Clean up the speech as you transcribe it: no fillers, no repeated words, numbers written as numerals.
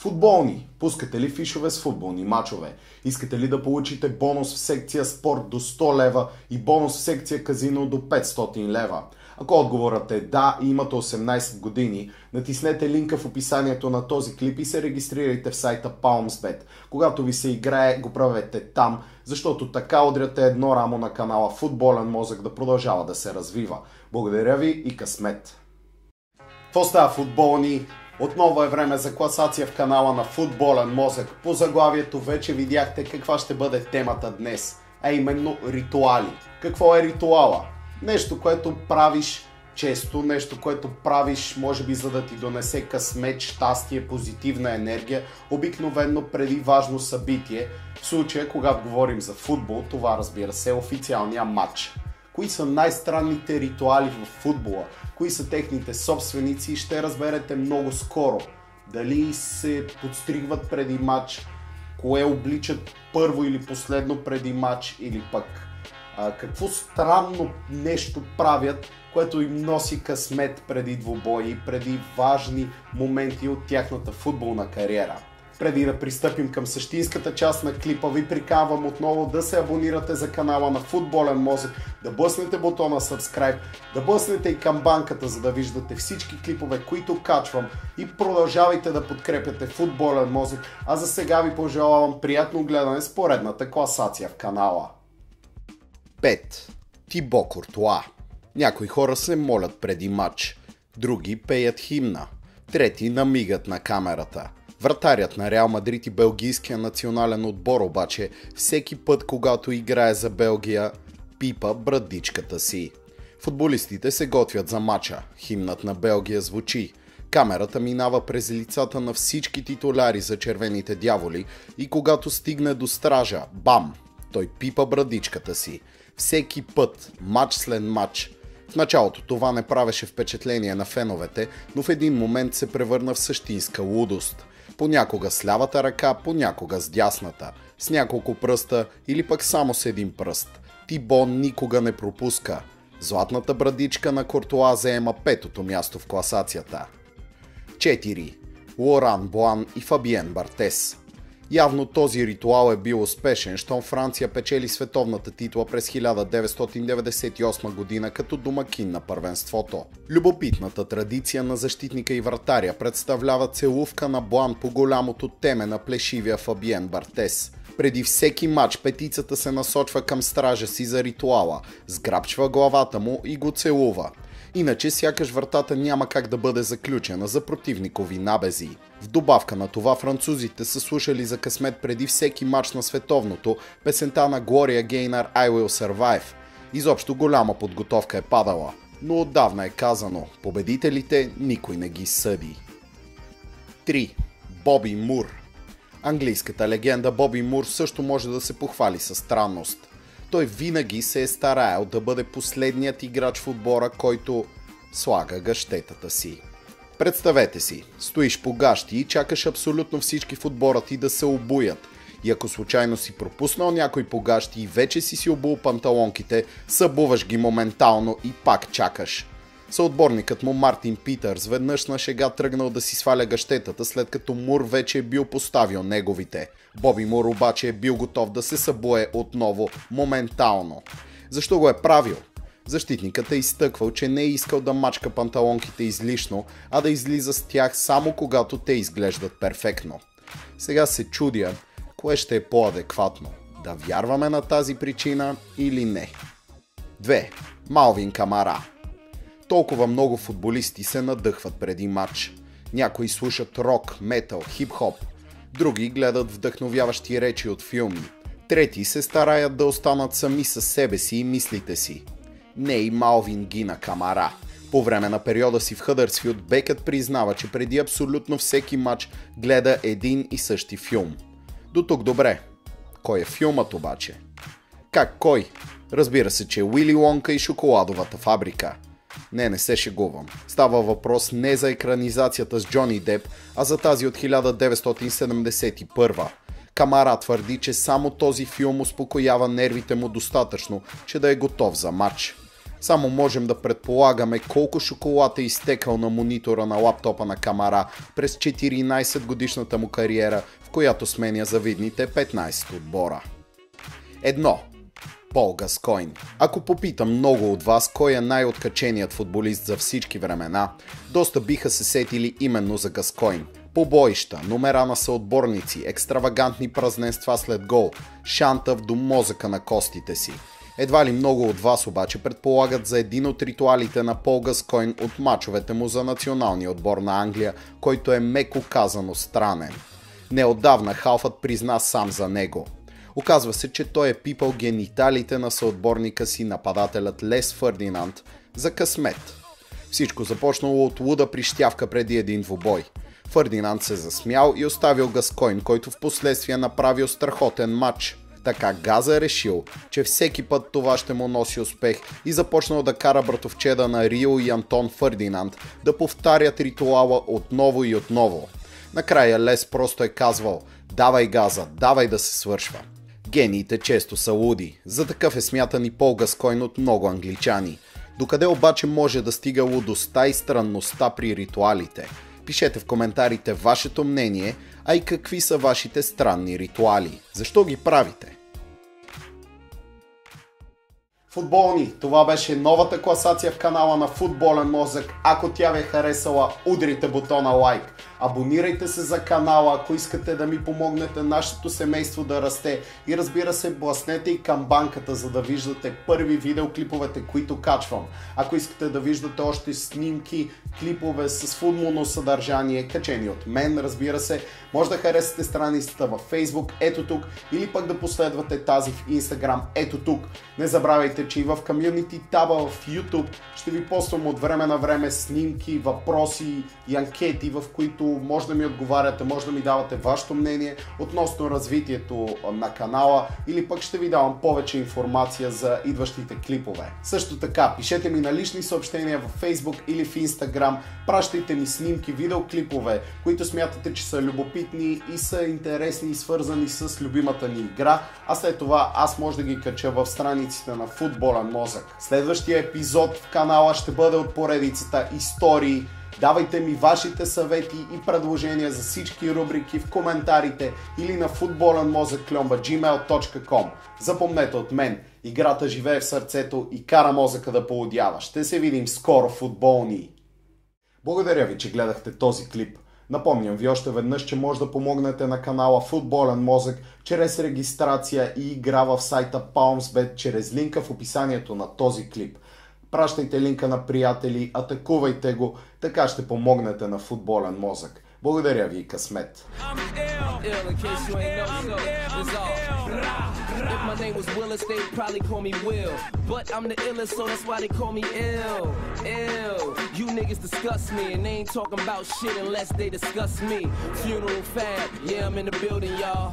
Футболни. Пускате ли фишове с футболни мачове? Искате ли да получите бонус в секция спорт до 100 лева и бонус в секция казино до 500 лева? Ако отговорът е да и имате 18 години, натиснете линка в описанието на този клип и се регистрирайте в сайта PalmsBet. Когато ви се играе, го правете там, защото така удряте едно рамо на канала Футболен мозък да продължава да се развива. Благодаря ви и късмет! Какво става, футболни? Отново е време за класация в канала на Футболен мозък. По заглавието вече видяхте каква ще бъде темата днес, а именно ритуали. Какво е ритуала? Нещо, което правиш често, нещо, което правиш може би за да ти донесе късмет, щастие, позитивна енергия, обикновено преди важно събитие. В случая, когато говорим за футбол, това разбира се е официалния матч. Кои са най-странните ритуали в футбола? Кои са техните собственици? Ще разберете много скоро. Дали се подстригват преди матч, кое обличат първо или последно преди матч, или пък какво странно нещо правят, което им носи късмет преди двубои, преди важни моменти от тяхната футболна кариера. Преди да пристъпим към същинската част на клипа, ви приканвам отново да се абонирате за канала на Футболен мозък, да блъснете бутона Subscribe, да блъснете и камбанката, за да виждате всички клипове, които качвам, и продължавайте да подкрепяте Футболен мозък, а за сега ви пожелавам приятно гледане с поредната класация в канала. 5. Тибо Куртуа. Някои хора се молят преди матч, други пеят химна, трети намигат на камерата. Вратарят на Реал Мадрид и белгийския национален отбор обаче всеки път, когато играе за Белгия, пипа брадичката си. Футболистите се готвят за матча, химнът на Белгия звучи, камерата минава през лицата на всички титуляри за червените дяволи и когато стигне до стража, бам, той пипа брадичката си. Всеки път, матч след матч. В началото това не правеше впечатление на феновете, но в един момент се превърна в същинска лудост. Понякога с лявата ръка, понякога с дясната, с няколко пръста или пък само с един пръст. Тибо никога не пропуска. Златната брадичка на Куртуа заема 5-то място в класацията. 4. Лоран Блан и Фабиен Бартес. Явно този ритуал е бил успешен, щом Франция печели световната титла през 1998 година като домакин на първенството. Любопитната традиция на защитника и вратаря представлява целувка на Блан по голямото теме на плешивия Фабиен Бартес. Преди всеки матч петицата се насочва към стража си за ритуала, сграбчва главата му и го целува. Иначе сякаш вратата няма как да бъде заключена за противникови набези. В добавка на това французите са слушали за късмет преди всеки матч на световното песента на Глория Гейнар I Will Survive. Изобщо голяма подготовка е падала, но отдавна е казано, победителите никой не ги съди. 3. Боби Мур. Английската легенда Боби Мур също може да се похвали със странност. Той винаги се е стараел да бъде последният играч в отбора, който слага гащетата си. Представете си, стоиш по гащи и чакаш абсолютно всички в отбора ти да се обуят. И ако случайно си пропуснал някой по гащи и вече си обул панталонките, събуваш ги моментално и пак чакаш. Съотборникът му Мартин Питърс веднъж на шега тръгнал да си сваля гащетата, след като Мур вече е бил поставил неговите. Боби Мур обаче е бил готов да се събуе отново моментално. Защо го е правил? Защитникът е изтъквал, че не е искал да мачка панталонките излишно, а да излиза с тях само когато те изглеждат перфектно. Сега се чудя, кое ще е по-адекватно? Да вярваме на тази причина или не? 2. Малвин Камара. Толкова много футболисти се надъхват преди матч. Някои слушат рок, метал, хип-хоп. Други гледат вдъхновяващи речи от филми. Трети се стараят да останат сами със себе си и мислите си. Не и Малвин гина Камара. По време на периода си в Хъдърсфилд Бекът признава, че преди абсолютно всеки матч гледа един и същи филм. До тук добре. Кой е филмът обаче? Как кой? Разбира се, че Уили Уонка и шоколадовата фабрика. Не се шегувам. Става въпрос не за екранизацията с Джони Деп, а за тази от 1971. Камара твърди, че само този филм успокоява нервите му достатъчно, че да е готов за матч. Само можем да предполагаме колко шоколад е изтекал на монитора на лаптопа на Камара през 14 годишната му кариера, в която сменя завидните 15 отбора. 1. Пол Гаскойн. Ако попитам много от вас кой е най-откаченият футболист за всички времена, доста биха се сетили именно за Гаскойн. Побоища, номера на съотборници, екстравагантни празненства след гол, шантав до мозъка на костите си. Едва ли много от вас обаче предполагат за един от ритуалите на Пол Гаскойн от мачовете му за националния отбор на Англия, който е меко казано странен. Неотдавна халфът призна сам за него. Оказва се, че той е пипал гениталите на съотборника си, нападателят Лес Фърдинанд, за късмет. Всичко започнало от луда прищявка преди един двубой. Фърдинанд се засмял и оставил Гаскойн, който в последствие направил страхотен матч. Така Газа е решил, че всеки път това ще му носи успех и започнал да кара братовчеда на Рио и Антон Фърдинанд да повтарят ритуала отново и отново. Накрая Лес просто е казвал: "Давай Газа, давай да се свършва." Гениите често са луди. За такъв е смятан и Пол Гаскойн от много англичани. Докъде обаче може да стига лудостта и странността при ритуалите? Пишете в коментарите вашето мнение, а и какви са вашите странни ритуали. Защо ги правите? Футболни, това беше новата класация в канала на Футболен мозък. Ако тя ви е харесала, удрите бутона лайк. Абонирайте се за канала, ако искате да ми помогнете нашето семейство да расте. И разбира се, блъснете и камбанката, за да виждате първи видеоклиповете, които качвам. Ако искате да виждате още снимки, клипове с футболно съдържание, качени от мен, разбира се, може да харесате страницата във Facebook, ето тук, или пък да последвате тази в Instagram, ето тук. Не забравяйте, че и в Community таба в YouTube ще ви поствам от време на време снимки, въпроси и анкети, в които може да ми отговаряте, може да ми давате вашето мнение относно развитието на канала, или пък ще ви давам повече информация за идващите клипове. Също така, пишете ми на лични съобщения в Facebook или в Instagram, пращайте ми снимки, видеоклипове, които смятате, че са любопитни и са интересни и свързани с любимата ни игра, а след това аз може да ги кача в страниците на Футболен мозък. Следващия епизод в канала ще бъде от поредицата истории. Давайте ми вашите съвети и предложения за всички рубрики в коментарите или на futbolenmozak@gmail.com. Запомнете от мен, играта живее в сърцето и кара мозъка да полудява. Ще се видим скоро, футболни! Благодаря ви, че гледахте този клип. Напомням ви още веднъж, че може да помогнете на канала Футболен мозък чрез регистрация и игра в сайта PalmsBet чрез линка в описанието на този клип. Пращайте линка на приятели, атакувайте го, така ще помогнете на Футболен мозък. Благодаря ви и късмет! If my name was Willis, they'd probably call me Will. But I'm the illest, so that's why they call me ill. Ill. You niggas disgust me, and they ain't talking about shit unless they discuss me. Funeral fab, yeah, I'm in the building, y'all.